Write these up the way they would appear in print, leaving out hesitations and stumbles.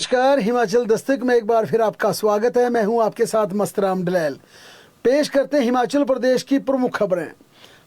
नमस्कार, हिमाचल दस्तक में एक बार फिर आपका स्वागत है। मैं हूं आपके साथ मस्तराम डलैल। पेश करते हैं हिमाचल प्रदेश की प्रमुख खबरें।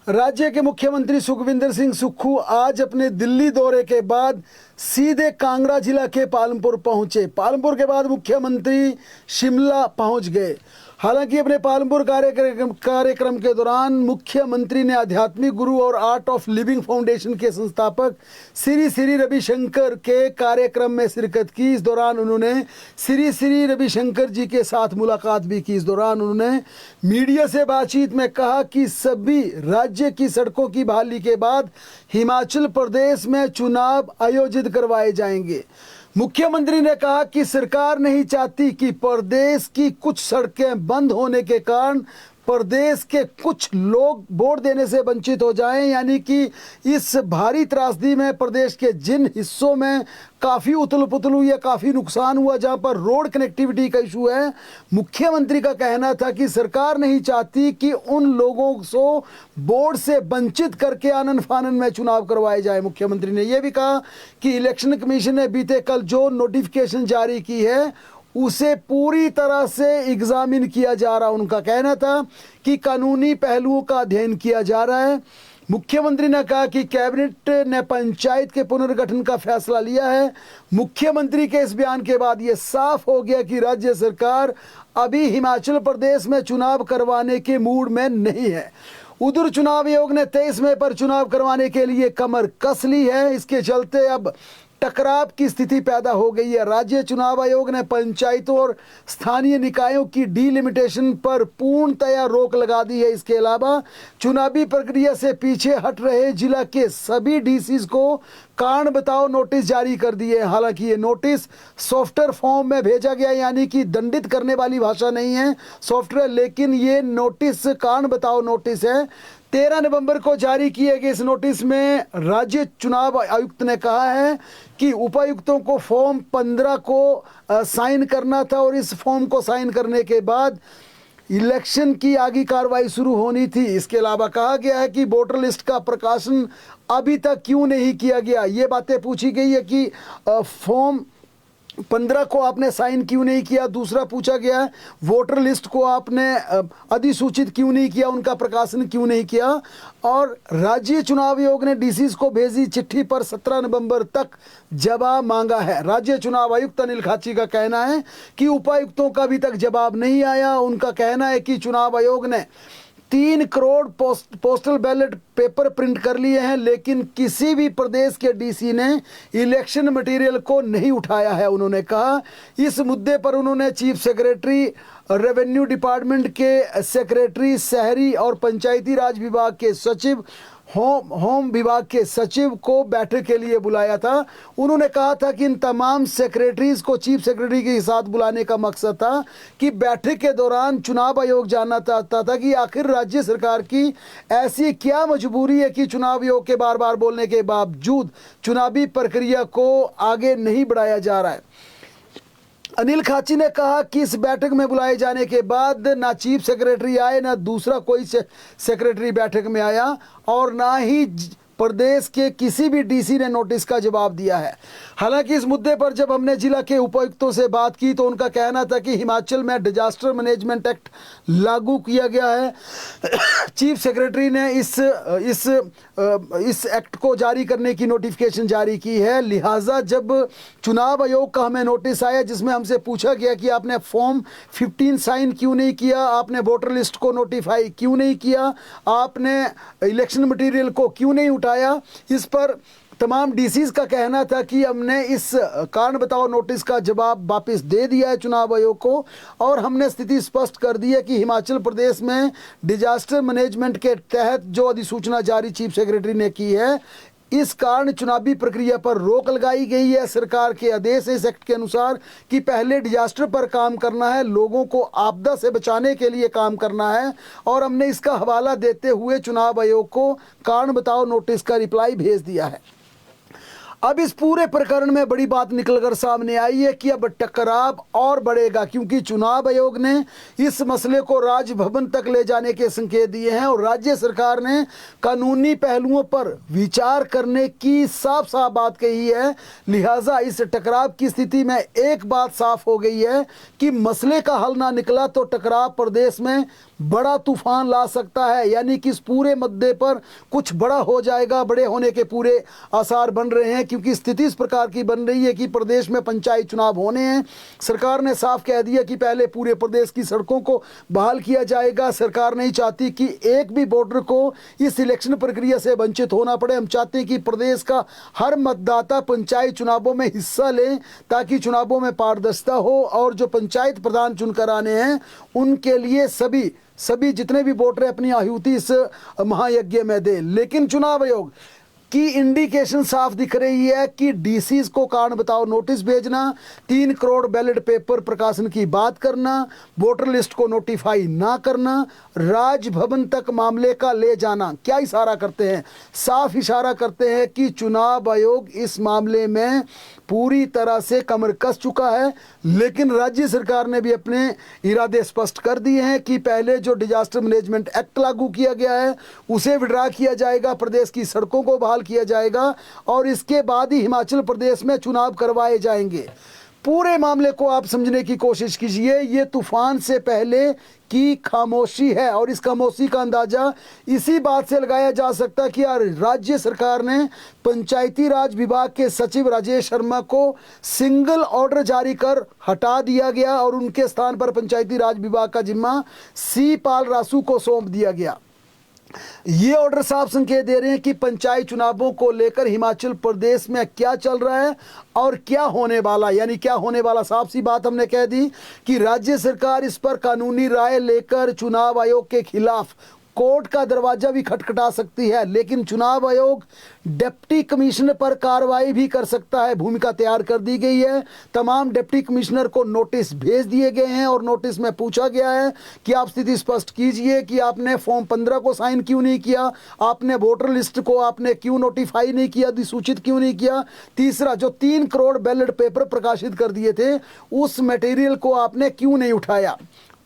राज्य के मुख्यमंत्री सुखविंदर सिंह सुक्खू आज अपने दिल्ली दौरे के बाद सीधे कांगड़ा जिला के पालमपुर पहुंचे। पालमपुर के बाद मुख्यमंत्री शिमला पहुंच गए। हालांकि अपने पालमपुर कार्यक्रम के दौरान मुख्यमंत्री ने आध्यात्मिक गुरु और आर्ट ऑफ लिविंग फाउंडेशन के संस्थापक श्री श्री रविशंकर के कार्यक्रम में शिरकत की। इस दौरान उन्होंने श्री श्री रविशंकर जी के साथ मुलाकात भी की। इस दौरान उन्होंने मीडिया से बातचीत में कहा कि सभी राज्य की सड़कों की बहाली के बाद हिमाचल प्रदेश में चुनाव आयोजित करवाए जाएंगे। मुख्यमंत्री ने कहा कि सरकार नहीं चाहती कि प्रदेश की कुछ सड़कें बंद होने के कारण प्रदेश के कुछ लोग वोट देने से वंचित हो जाएं, यानी कि इस भारी त्रासदी में प्रदेश के जिन हिस्सों में काफ़ी उथल पुथल हुई है, काफ़ी नुकसान हुआ, जहां पर रोड कनेक्टिविटी का इशू है, मुख्यमंत्री का कहना था कि सरकार नहीं चाहती कि उन लोगों को वोट से वंचित करके आनन फानन में चुनाव करवाए जाए। मुख्यमंत्री ने यह भी कहा कि इलेक्शन कमीशन ने बीते कल जो नोटिफिकेशन जारी की है उसे पूरी तरह से एग्जामिन किया जा रहा। उनका कहना था कि कानूनी पहलुओं का अध्ययन किया जा रहा है। मुख्यमंत्री ने कहा कि कैबिनेट ने पंचायत के पुनर्गठन का फैसला लिया है। मुख्यमंत्री के इस बयान के बाद यह साफ हो गया कि राज्य सरकार अभी हिमाचल प्रदेश में चुनाव करवाने के मूड में नहीं है। उधर चुनाव आयोग ने 23 मई पर चुनाव करवाने के लिए कमर कस ली है। इसके चलते अब टकराव की स्थिति पैदा हो गई है। राज्य चुनाव आयोग ने पंचायतों और स्थानीय निकायों की डीलिमिटेशन पर पूर्णतया रोक लगा दी है। इसके अलावा चुनावी प्रक्रिया से पीछे हट रहे जिला के सभी डीसीज को कारण बताओ नोटिस जारी कर दिए। हालांकि ये नोटिस सॉफ्टवेयर फॉर्म में भेजा गया, यानी कि दंडित करने वाली भाषा नहीं है सॉफ्टवेयर, लेकिन ये नोटिस कारण बताओ नोटिस है। 13 नवंबर को जारी किए गए इस नोटिस में राज्य चुनाव आयुक्त ने कहा है कि उपायुक्तों को फॉर्म 15 को साइन करना था और इस फॉर्म को साइन करने के बाद इलेक्शन की आगे कार्रवाई शुरू होनी थी। इसके अलावा कहा गया है कि वोटर लिस्ट का प्रकाशन अभी तक क्यों नहीं किया गया। ये बातें पूछी गई है कि फॉर्म 15 को आपने साइन क्यों नहीं किया। दूसरा पूछा गया है वोटर लिस्ट को आपने अधिसूचित क्यों नहीं किया, उनका प्रकाशन क्यों नहीं किया। और राज्य चुनाव आयोग ने डीसीज को भेजी चिट्ठी पर 17 नवंबर तक जवाब मांगा है। राज्य चुनाव आयुक्त अनिल खाची का कहना है कि उपायुक्तों का अभी तक जवाब नहीं आया। उनका कहना है कि चुनाव आयोग ने 3 crore postal ballot paper print कर लिए हैं, लेकिन किसी भी प्रदेश के डीसी ने इलेक्शन मटेरियल को नहीं उठाया है। उन्होंने कहा इस मुद्दे पर उन्होंने चीफ सेक्रेटरी रेवेन्यू डिपार्टमेंट के सेक्रेटरी, शहरी और पंचायती राज विभाग के सचिव, होम विभाग के सचिव को बैठक के लिए बुलाया था। उन्होंने कहा था कि इन तमाम सेक्रेटरीज को चीफ सेक्रेटरी के साथ बुलाने का मकसद था कि बैठक के दौरान चुनाव आयोग जानना चाहता था कि आखिर राज्य सरकार की ऐसी क्या मजबूरी है कि चुनाव आयोग के बार बार बोलने के बावजूद चुनावी प्रक्रिया को आगे नहीं बढ़ाया जा रहा है। अनिल खाची ने कहा कि इस बैठक में बुलाए जाने के बाद ना चीफ सेक्रेटरी आए, ना दूसरा कोई सेक्रेटरी बैठक में आया और ना ही प्रदेश के किसी भी डीसी ने नोटिस का जवाब दिया है। हालांकि इस मुद्दे पर जब हमने जिला के उपायुक्तों से बात की तो उनका कहना था कि हिमाचल में डिजास्टर मैनेजमेंट एक्ट लागू किया गया है। चीफ सेक्रेटरी ने इस एक्ट को जारी करने की नोटिफिकेशन जारी की है। लिहाजा जब चुनाव आयोग का हमें नोटिस आया जिसमें हमसे पूछा गया कि आपने फॉर्म 15 साइन क्यों नहीं किया, आपने वोटर लिस्ट को नोटिफाई क्यों नहीं किया, आपने इलेक्शन मटेरियल को क्यों नहीं उठाया, इस पर तमाम डीसीज का कहना था कि हमने इस कारण बताओ नोटिस का जवाब वापस दे दिया है चुनाव आयोग को और हमने स्थिति स्पष्ट कर दी है कि हिमाचल प्रदेश में डिजास्टर मैनेजमेंट के तहत जो अधिसूचना जारी चीफ सेक्रेटरी ने की है, इस कारण चुनावी प्रक्रिया पर रोक लगाई गई है। सरकार के आदेश है इस एक्ट के अनुसार कि पहले डिजास्टर पर काम करना है, लोगों को आपदा से बचाने के लिए काम करना है और हमने इसका हवाला देते हुए चुनाव आयोग को कारण बताओ नोटिस का रिप्लाई भेज दिया है। अब इस पूरे प्रकरण में बड़ी बात निकलकर सामने आई है कि अब टकराव और बढ़ेगा, क्योंकि चुनाव आयोग ने इस मसले को राजभवन तक ले जाने के संकेत दिए हैं और राज्य सरकार ने कानूनी पहलुओं पर विचार करने की साफ साफ बात कही है। लिहाजा इस टकराव की स्थिति में एक बात साफ हो गई है कि मसले का हल ना निकला तो टकराव प्रदेश में बड़ा तूफान ला सकता है, यानी कि इस पूरे मुद्दे पर कुछ बड़ा हो जाएगा। बड़े होने के पूरे आसार बन रहे हैं, क्योंकि स्थिति इस प्रकार की बन रही है कि प्रदेश में पंचायत चुनाव होने हैं। सरकार ने साफ कह दिया कि पहले पूरे प्रदेश की सड़कों को बहाल किया जाएगा। सरकार नहीं चाहती कि एक भी वोटर को इस इलेक्शन प्रक्रिया से वंचित होना पड़े। हम चाहते हैं कि प्रदेश का हर मतदाता पंचायत चुनावों में हिस्सा ले, ताकि चुनावों में पारदर्शिता हो और जो पंचायत प्रधान चुनकर आने हैं उनके लिए सभी जितने भी वोटर अपनी आहुति इस महायज्ञ में दे। लेकिन चुनाव आयोग की इंडिकेशन साफ दिख रही है कि डीसीज को कारण बताओ नोटिस भेजना, 3 करोड़ बैलेट पेपर प्रकाशन की बात करना, वोटर लिस्ट को नोटिफाई ना करना, राजभवन तक मामले का ले जाना। क्या इशारा करते हैं? साफ इशारा करते हैं कि चुनाव आयोग इस मामले में पूरी तरह से कमर कस चुका है। लेकिन राज्य सरकार ने भी अपने इरादे स्पष्ट कर दिए हैं कि पहले जो डिजास्टर मैनेजमेंट एक्ट लागू किया गया है उसे विड्रा किया जाएगा, प्रदेश की सड़कों को बहाल किया जाएगा और इसके बाद ही हिमाचल प्रदेश में चुनाव करवाए जाएंगे। पूरे मामले को आप समझने की कोशिश कीजिए। ये तूफान से पहले की खामोशी है और इस खामोशी का अंदाजा इसी बात से लगाया जा सकता है कि राज्य सरकार ने पंचायती राज विभाग के सचिव राजेश शर्मा को सिंगल ऑर्डर जारी कर हटा दिया गया और उनके स्थान पर पंचायती राज विभाग का जिम्मा सी पाल रासू को सौंप दिया गया। ये ऑर्डर साफ संकेत दे रहे हैं कि पंचायत चुनावों को लेकर हिमाचल प्रदेश में क्या चल रहा है और क्या होने वाला, यानी क्या होने वाला साफ सी बात हमने कह दी कि राज्य सरकार इस पर कानूनी राय लेकर चुनाव आयोग के खिलाफ कोर्ट का दरवाजा भी खटखटा सकती है। लेकिन चुनाव आयोग डिप्टी कमिश्नर पर कार्रवाई भी कर सकता है। भूमिका तैयार कर दी गई है। तमाम डिप्टी कमिश्नर को नोटिस भेज दिए गए हैं और नोटिस में पूछा गया है कि आप स्थिति स्पष्ट कीजिए कि आपने फॉर्म 15 को साइन क्यों नहीं किया, आपने वोटर लिस्ट को आपने क्यों नोटिफाई नहीं किया, अधिसूचित क्यों नहीं किया। तीसरा, जो 3 करोड़ बैलेट पेपर प्रकाशित कर दिए थे उस मटेरियल को आपने क्यों नहीं उठाया।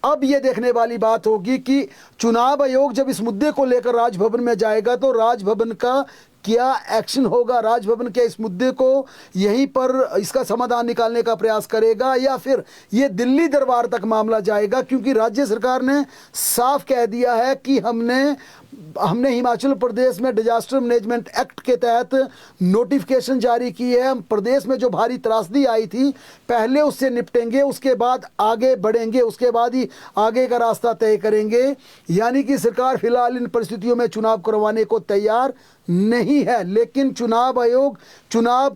अब ये देखने वाली बात होगी कि चुनाव आयोग जब इस मुद्दे को लेकर राजभवन में जाएगा तो राजभवन का क्या एक्शन होगा। राजभवन क्या इस मुद्दे को यहीं पर इसका समाधान निकालने का प्रयास करेगा या फिर ये दिल्ली दरबार तक मामला जाएगा, क्योंकि राज्य सरकार ने साफ कह दिया है कि हमने हिमाचल प्रदेश में डिजास्टर मैनेजमेंट एक्ट के तहत नोटिफिकेशन जारी की है। हम प्रदेश में जो भारी त्रासदी आई थी पहले उससे निपटेंगे, उसके बाद आगे बढ़ेंगे, उसके बाद ही आगे का रास्ता तय करेंगे। यानी कि सरकार फिलहाल इन परिस्थितियों में चुनाव करवाने को तैयार नहीं है। लेकिन चुनाव आयोग चुनाव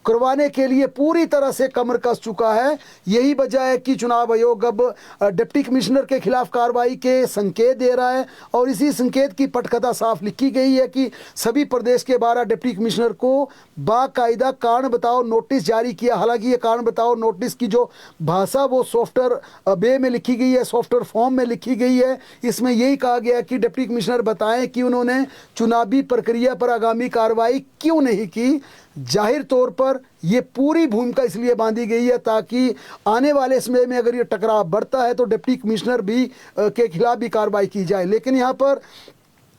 करवाने के लिए पूरी तरह से कमर कस चुका है। यही वजह है कि चुनाव आयोग अब डिप्टी कमिश्नर के खिलाफ कार्रवाई के संकेत दे रहा है और इसी संकेत की पटकथा साफ लिखी गई है कि सभी प्रदेश के 12 डिप्टी कमिश्नर को बाकायदा कारण बताओ नोटिस जारी किया। हालांकि ये कारण बताओ नोटिस की जो भाषा वो सॉफ्टवेयर वे में लिखी गई है, सॉफ्टवेयर फॉर्म में लिखी गई है। इसमें यही कहा गया है कि डिप्टी कमिश्नर बताएं कि उन्होंने चुनावी प्रक्रिया पर आगामी कार्रवाई क्यों नहीं की। जाहिर तौर पर ये पूरी भूमिका इसलिए बांधी गई है ताकि आने वाले समय में अगर ये टकराव बढ़ता है तो डिप्टी कमिश्नर भी के खिलाफ भी कार्रवाई की जाए। लेकिन यहाँ पर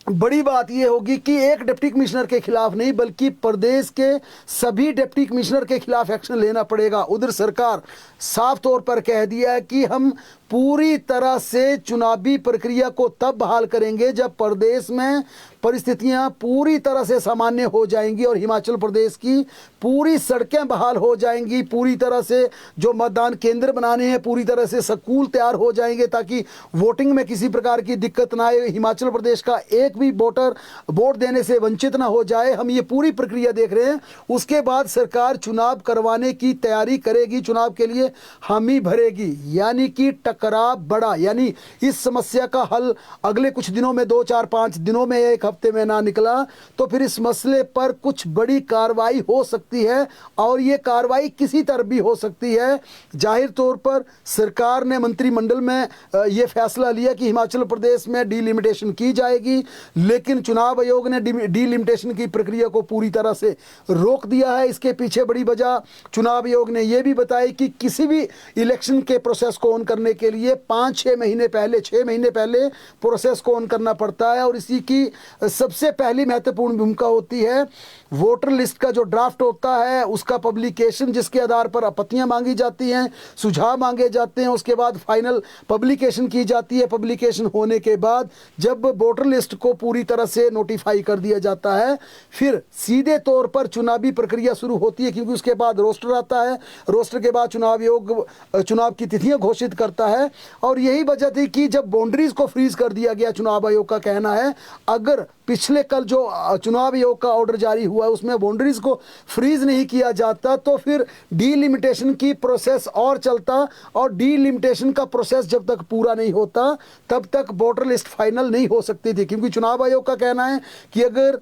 बड़ी बात यह होगी कि एक डिप्टी कमिश्नर के खिलाफ नहीं बल्कि प्रदेश के सभी डिप्टी कमिश्नर के खिलाफ एक्शन लेना पड़ेगा। उधर सरकार साफ तौर पर कह दिया है कि हम पूरी तरह से चुनावी प्रक्रिया को तब बहाल करेंगे जब प्रदेश में परिस्थितियां पूरी तरह से सामान्य हो जाएंगी और हिमाचल प्रदेश की पूरी सड़कें बहाल हो जाएंगी, पूरी तरह से जो मतदान केंद्र बनाने हैं पूरी तरह से स्कूल तैयार हो जाएंगे ताकि वोटिंग में किसी प्रकार की दिक्कत ना आए, हिमाचल प्रदेश का एक भी वोटर वोट देने से वंचित ना हो जाए। हम ये पूरी प्रक्रिया देख रहे हैं। उसके बाद सरकार चुनाव करवाने की तैयारी करेगी, चुनाव के लिए हामी भरेगी। यानी कि टकराव बड़ा, यानी इस समस्या का हल अगले कुछ दिनों में 2, 4, 5 दिनों में, 1 हफ्ते में ना निकला तो फिर इस मसले पर कुछ बड़ी कार्रवाई हो सकती है, और ये कार्रवाई किसी तरह भी हो सकती है। जाहिर तौर पर सरकार ने मंत्रिमंडल में ये फैसला लिया कि हिमाचल प्रदेश में डीलिमिटेशन की जाएगी, लेकिन चुनाव आयोग ने डीलिमिटेशन की प्रक्रिया को पूरी तरह से रोक दिया है। इसके पीछे बड़ी वजह चुनाव आयोग ने यह भी बताई कि किसी भी इलेक्शन के प्रोसेस को ऑन करने के लिए 5-6 महीने पहले 6 महीने पहले प्रोसेस को ऑन करना पड़ता है, और इसी की सबसे पहली महत्वपूर्ण भूमिका होती है वोटर लिस्ट का जो ड्राफ्ट होता है उसका पब्लिकेशन, जिसके आधार पर आपत्तियां मांगी जाती हैं, सुझाव मांगे जाते हैं, उसके बाद फाइनल पब्लिकेशन की जाती है। पब्लिकेशन होने के बाद जब वोटर लिस्ट को पूरी तरह से नोटिफाई कर दिया जाता है, फिर सीधे तौर पर चुनावी प्रक्रिया शुरू होती है, क्योंकि उसके बाद रोस्टर आता है, रोस्टर के बाद चुनाव आयोग चुनाव की तिथियां घोषित करता है। और यही वजह थी कि जब बाउंड्रीज को फ्रीज कर दिया गया, चुनाव आयोग का कहना है अगर पिछले कल जो चुनाव आयोग का ऑर्डर जारी हुआ उसमें बाउंड्रीज को फ्रीज नहीं किया जाता तो फिर डीलिमिटेशन की प्रोसेस और चलता, और डीलिमिटेशन का प्रोसेस जब तक पूरा नहीं होता तब तक वोटर लिस्ट फाइनल नहीं हो सकती थी। क्योंकि चुनाव आयोग का कहना है कि अगर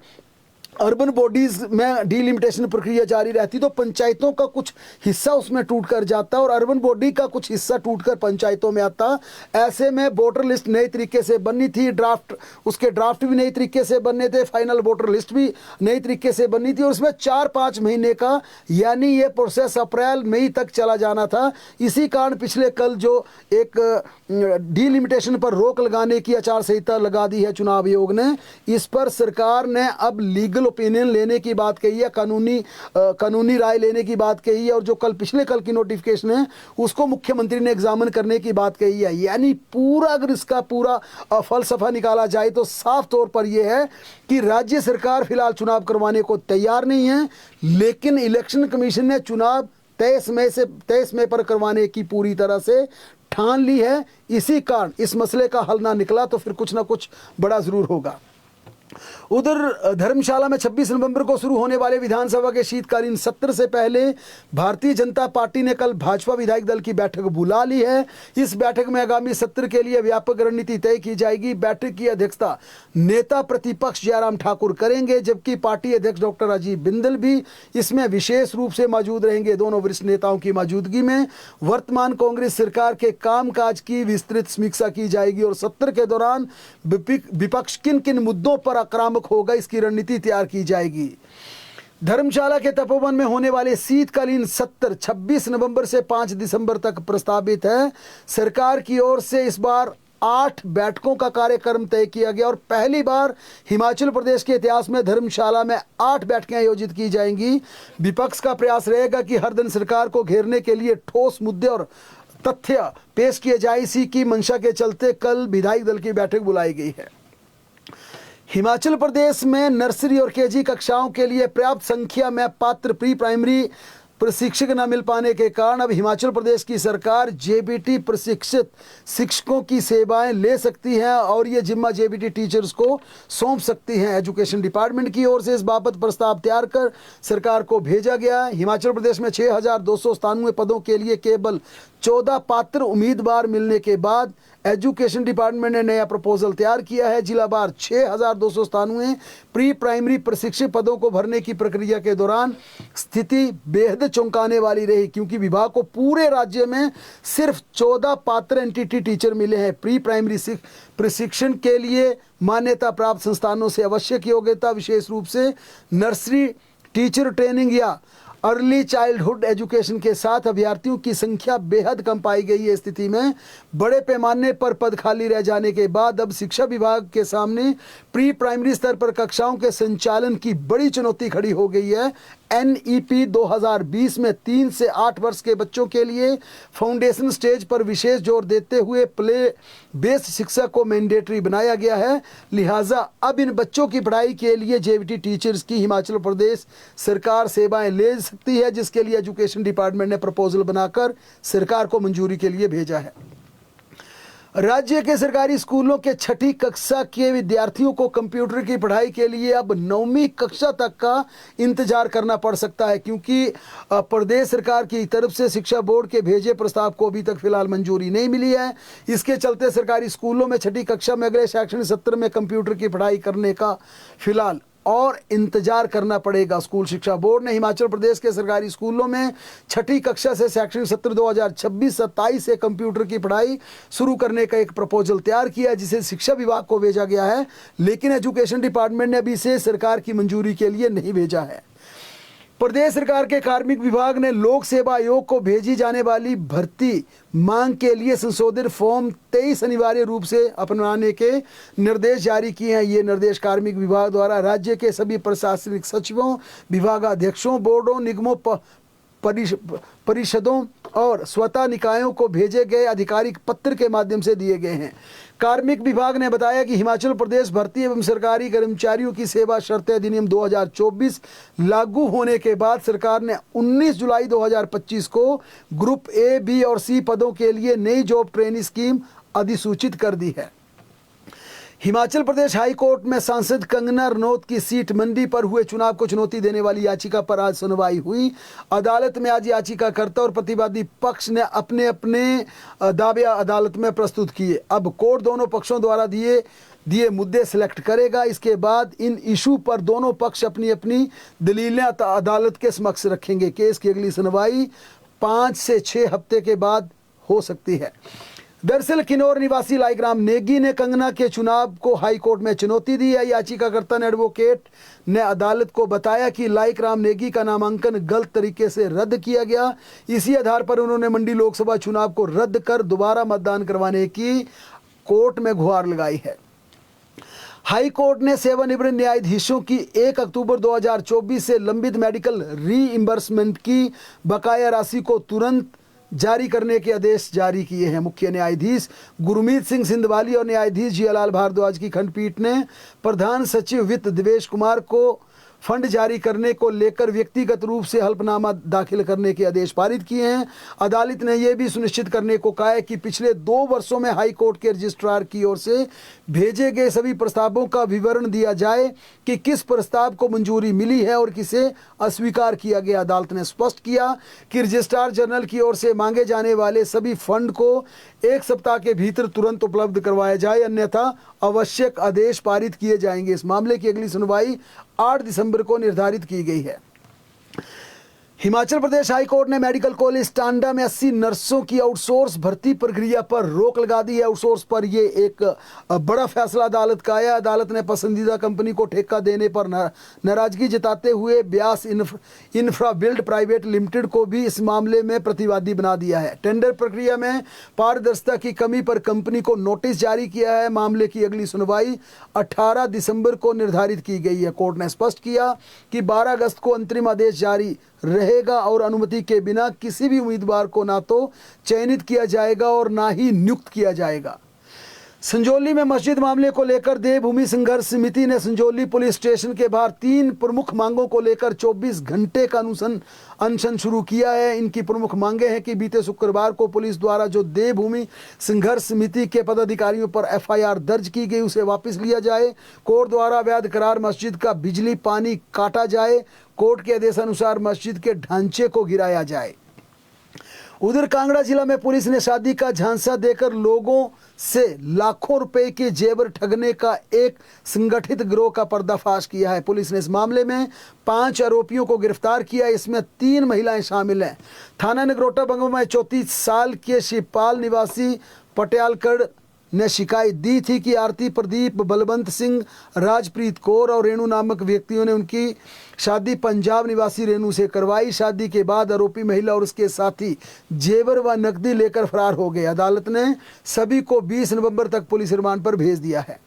अर्बन बॉडीज में डीलिमिटेशन प्रक्रिया जारी रहती तो पंचायतों का कुछ हिस्सा उसमें टूट कर जाता और अर्बन बॉडी का कुछ हिस्सा टूटकर पंचायतों में आता। ऐसे में वोटर लिस्ट नए तरीके से बननी थी, उसके ड्राफ्ट भी नए तरीके से बनने थे, फाइनल वोटर लिस्ट भी नई तरीके से बननी थी, और उसमें 4-5 महीने का यानी ये प्रोसेस अप्रैल मई तक चला जाना था। इसी कारण पिछले कल जो एक डीलिमिटेशन पर रोक लगाने की आचार संहिता लगा दी है चुनाव आयोग ने, इस पर सरकार ने अब लीगल ओपिनियन लेने की बात कही है, कानूनी राय लेने की बात कही है, और जो पिछले कल की नोटिफिकेशन है उसको मुख्यमंत्री ने एग्जामिन करने की बात कही है। यानी पूरा अगर इसका पूरा फलसफा निकाला जाए तो साफ तौर पर यह है कि राज्य सरकार फिलहाल चुनाव करवाने को तैयार नहीं है, लेकिन इलेक्शन कमीशन ने चुनाव 23 मई पर करवाने की पूरी तरह से ठान ली है। इसी कारण इस मसले का हल ना निकला तो फिर कुछ ना कुछ बड़ा जरूर होगा। उधर धर्मशाला में 26 नवंबर को शुरू होने वाले विधानसभा के शीतकालीन सत्र से पहले भारतीय जनता पार्टी ने कल भाजपा विधायक दल की बैठक बुला ली है। इस बैठक में आगामी सत्र के लिए व्यापक रणनीति तय की जाएगी। बैठक की अध्यक्षता नेता प्रतिपक्ष जयराम ठाकुर करेंगे, जबकि पार्टी अध्यक्ष डॉक्टर राजीव बिंदल भी इसमें विशेष रूप से मौजूद रहेंगे। दोनों वरिष्ठ नेताओं की मौजूदगी में वर्तमान कांग्रेस सरकार के कामकाज की विस्तृत समीक्षा की जाएगी और सत्र के दौरान विपक्ष किन किन मुद्दों पर आक्रामक होगा इसकी रणनीति तैयार की जाएगी। धर्मशाला के तपोवन में होने वाले शीतकालीन सत्र 26 नवंबर से 5 दिसंबर तक प्रस्तावित है। सरकार की ओर से इस बार 8 बैठकों का कार्यक्रम तय किया गया और पहली बार हिमाचल प्रदेश के इतिहास में धर्मशाला में 8 बैठकें आयोजित की जाएंगी। विपक्ष का प्रयास रहेगा कि हर दिन सरकार को घेरने के लिए ठोस मुद्दे और तथ्य पेश किए जाए। इसी की मंशा के चलते कल विधायक दल की बैठक बुलाई गई है। हिमाचल प्रदेश में नर्सरी और केजी कक्षाओं के लिए पर्याप्त संख्या में पात्र प्री प्राइमरी प्रशिक्षक न मिल पाने के कारण अब हिमाचल प्रदेश की सरकार जेबीटी प्रशिक्षित शिक्षकों की सेवाएं ले सकती है और ये जिम्मा जेबीटी टीचर्स को सौंप सकती हैं। एजुकेशन डिपार्टमेंट की ओर से इस बाबत प्रस्ताव तैयार कर सरकार को भेजा गया। हिमाचल प्रदेश में 6,297 पदों के लिए केवल 14 पात्र उम्मीदवार मिलने के बाद एजुकेशन डिपार्टमेंट ने नया प्रपोजल तैयार किया है। जिलावार 6,297 प्री प्राइमरी प्रशिक्षक पदों को भरने की प्रक्रिया के दौरान स्थिति बेहद चौंकाने वाली रही, क्योंकि विभाग को पूरे राज्य में सिर्फ 14 पात्र एनटीटी टीचर मिले हैं। प्री प्राइमरी प्रशिक्षण के लिए मान्यता प्राप्त संस्थानों से आवश्यक योग्यता, विशेष रूप से नर्सरी टीचर ट्रेनिंग या अर्ली चाइल्डहुड एजुकेशन के साथ अभ्यर्थियों की संख्या बेहद कम पाई गई है। स्थिति में बड़े पैमाने पर पद खाली रह जाने के बाद अब शिक्षा विभाग के सामने प्री प्राइमरी स्तर पर कक्षाओं के संचालन की बड़ी चुनौती खड़ी हो गई है। NEP 2020 में 3 से 8 वर्ष के बच्चों के लिए फाउंडेशन स्टेज पर विशेष जोर देते हुए प्ले बेस्ड शिक्षा को मैंडेटरी बनाया गया है। लिहाजा अब इन बच्चों की पढ़ाई के लिए जेबीटी टीचर्स की हिमाचल प्रदेश सरकार सेवाएं ले सकती है, जिसके लिए एजुकेशन डिपार्टमेंट ने प्रपोजल बनाकर सरकार को मंजूरी के लिए भेजा है। राज्य के सरकारी स्कूलों के छठी कक्षा के विद्यार्थियों को कंप्यूटर की पढ़ाई के लिए अब 9वीं कक्षा तक का इंतजार करना पड़ सकता है, क्योंकि प्रदेश सरकार की तरफ से शिक्षा बोर्ड के भेजे प्रस्ताव को अभी तक फिलहाल मंजूरी नहीं मिली है। इसके चलते सरकारी स्कूलों में छठी कक्षा में अगले शैक्षणिक सत्र में कंप्यूटर की पढ़ाई करने का फिलहाल और इंतजार करना पड़ेगा। स्कूल शिक्षा बोर्ड ने हिमाचल प्रदेश के सरकारी स्कूलों में छठी कक्षा से शैक्षणिक सत्र 2026-27 से कंप्यूटर की पढ़ाई शुरू करने का एक प्रपोजल तैयार किया, जिसे शिक्षा विभाग को भेजा गया है, लेकिन एजुकेशन डिपार्टमेंट ने अभी इसे सरकार की मंजूरी के लिए नहीं भेजा है। प्रदेश सरकार के कार्मिक विभाग ने लोक सेवा आयोग को भेजी जाने वाली भर्ती मांग के लिए संशोधित फॉर्म 23 अनिवार्य रूप से अपनाने के निर्देश जारी किए हैं। ये निर्देश कार्मिक विभाग द्वारा राज्य के सभी प्रशासनिक सचिवों, विभागाध्यक्षों, बोर्डों, निगमों, परिषदों और स्वतः निकायों को भेजे गए आधिकारिक पत्र के माध्यम से दिए गए हैं। कार्मिक विभाग ने बताया कि हिमाचल प्रदेश भर्ती एवं सरकारी कर्मचारियों की सेवा शर्तें अधिनियम 2024 लागू होने के बाद सरकार ने 19 जुलाई 2025 को ग्रुप ए, बी और सी पदों के लिए नई जॉब ट्रेनिंग स्कीम अधिसूचित कर दी है। हिमाचल प्रदेश हाई कोर्ट में सांसद कंगना रनौत की सीट मंडी पर हुए चुनाव को चुनौती देने वाली याचिका पर आज सुनवाई हुई। अदालत में आज याचिकाकर्ता और प्रतिवादी पक्ष ने अपने अपने दावे अदालत में प्रस्तुत किए। अब कोर्ट दोनों पक्षों द्वारा दिए मुद्दे सिलेक्ट करेगा। इसके बाद इन इशू पर दोनों पक्ष अपनी अपनी दलीलें अदालत के समक्ष रखेंगे। केस की अगली सुनवाई 5 से 6 हफ्ते के बाद हो सकती है। दरअसल किन्नौर निवासी लाइकराम नेगी ने कंगना के चुनाव को हाई कोर्ट में चुनौती दी है। याचिकाकर्ता ने एडवोकेट ने अदालत को बताया कि लाइकराम नेगी का नामांकन गलत तरीके से रद्द किया गया। इसी आधार पर उन्होंने मंडी लोकसभा चुनाव को रद्द कर दोबारा मतदान करवाने की कोर्ट में गुहार लगाई है। हाई कोर्ट ने सेवानिवृत्त न्यायाधीशों की 1 अक्टूबर 2024 से लंबित मेडिकल रीइंबर्समेंट की बकाया राशि को तुरंत जारी करने के आदेश जारी किए हैं। मुख्य न्यायाधीश गुरमीत सिंह सिंधवाली और न्यायाधीश जियालाल भारद्वाज की खंडपीठ ने प्रधान सचिव वित्त देवेश कुमार को फंड जारी करने को लेकर व्यक्तिगत रूप से हल्फनामा दाखिल करने के आदेश पारित किए हैं। अदालत ने यह भी सुनिश्चित करने को कहा है कि पिछले 2 वर्षों में हाई कोर्ट के रजिस्ट्रार की ओर से भेजे गए सभी प्रस्तावों का विवरण दिया जाए कि किस प्रस्ताव को मंजूरी मिली है और किसे अस्वीकार किया गया। अदालत ने स्पष्ट किया कि रजिस्ट्रार जनरल की ओर से मांगे जाने वाले सभी फंड को 1 सप्ताह के भीतर तुरंत उपलब्ध करवाया जाए, अन्यथा आवश्यक आदेश पारित किए जाएंगे। इस मामले की अगली सुनवाई 8 दिसंबर को निर्धारित की गई है। हिमाचल प्रदेश हाई कोर्ट ने मेडिकल कॉलेज टांडा में 80 नर्सों की आउटसोर्स भर्ती प्रक्रिया पर रोक लगा दी है। आउटसोर्स पर यह एक बड़ा फैसला अदालत का आया। अदालत ने पसंदीदा कंपनी को ठेका देने पर नाराजगी जताते हुए Beas infra build private limited को भी इस मामले में प्रतिवादी बना दिया है। टेंडर प्रक्रिया में पारदर्शिता की कमी पर कंपनी को नोटिस जारी किया है। मामले की अगली सुनवाई 18 दिसंबर को निर्धारित की गई है। कोर्ट ने स्पष्ट किया कि 12 अगस्त को अंतरिम आदेश जारी रहेगा और अनुमति के बिना किसी भी उम्मीदवार को ना तो चयनित किया जाएगा और ना ही नियुक्त किया जाएगा। संजौली में मस्जिद मामले को लेकर देवभूमि संघर्ष समिति ने संजौली पुलिस स्टेशन के बाहर 3 प्रमुख मांगों को लेकर 24 घंटे का अनशन शुरू किया है। इनकी प्रमुख मांगे हैं कि बीते शुक्रवार को पुलिस द्वारा जो देवभूमि संघर्ष समिति के पदाधिकारियों पर FIR दर्ज की गई उसे वापस लिया जाए। कोर्ट द्वारा अवैध करार मस्जिद का बिजली पानी काटा जाए। कोर्ट के आदेशानुसार मस्जिद के ढांचे को गिराया जाए। उधर कांगड़ा जिला में पुलिस ने शादी का झांसा देकर लोगों से लाखों रुपए के जेवर ठगने का एक संगठित गिरोह का पर्दाफाश किया है। पुलिस ने इस मामले में 5 आरोपियों को गिरफ्तार किया। इसमें 3 महिलाएं शामिल हैं। थाना नगरोटा बंगवा में 34 साल के शिवपाल निवासी पटियालगढ़ ने शिकायत दी थी कि आरती प्रदीप, बलवंत सिंह, राजप्रीत कौर और रेणु नामक व्यक्तियों ने उनकी शादी पंजाब निवासी रेणु से करवाई। शादी के बाद आरोपी महिला और उसके साथी जेवर व नकदी लेकर फरार हो गए। अदालत ने सभी को 20 नवंबर तक पुलिस रिमांड पर भेज दिया है।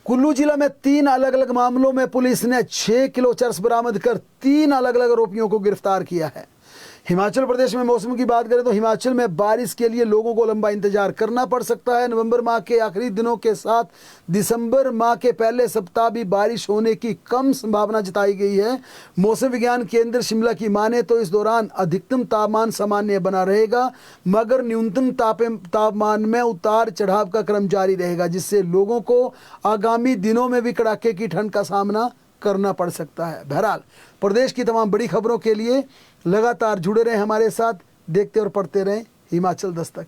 कुल्लू जिला में 3 अलग अलग मामलों में पुलिस ने 6 किलो चरस बरामद कर 3 अलग अलग आरोपियों को गिरफ्तार किया है। हिमाचल प्रदेश में मौसम की बात करें तो हिमाचल में बारिश के लिए लोगों को लंबा इंतजार करना पड़ सकता है। नवंबर माह के आखिरी दिनों के साथ दिसंबर माह के पहले सप्ताह भी बारिश होने की कम संभावना जताई गई है। मौसम विज्ञान केंद्र शिमला की माने तो इस दौरान अधिकतम तापमान सामान्य बना रहेगा, मगर न्यूनतम तापमान में उतार चढ़ाव का क्रम जारी रहेगा, जिससे लोगों को आगामी दिनों में भी कड़ाके की ठंड का सामना करना पड़ सकता है। बहरहाल प्रदेश की तमाम बड़ी खबरों के लिए लगातार जुड़े रहें हमारे साथ, देखते और पढ़ते रहें हिमाचल दस्तक।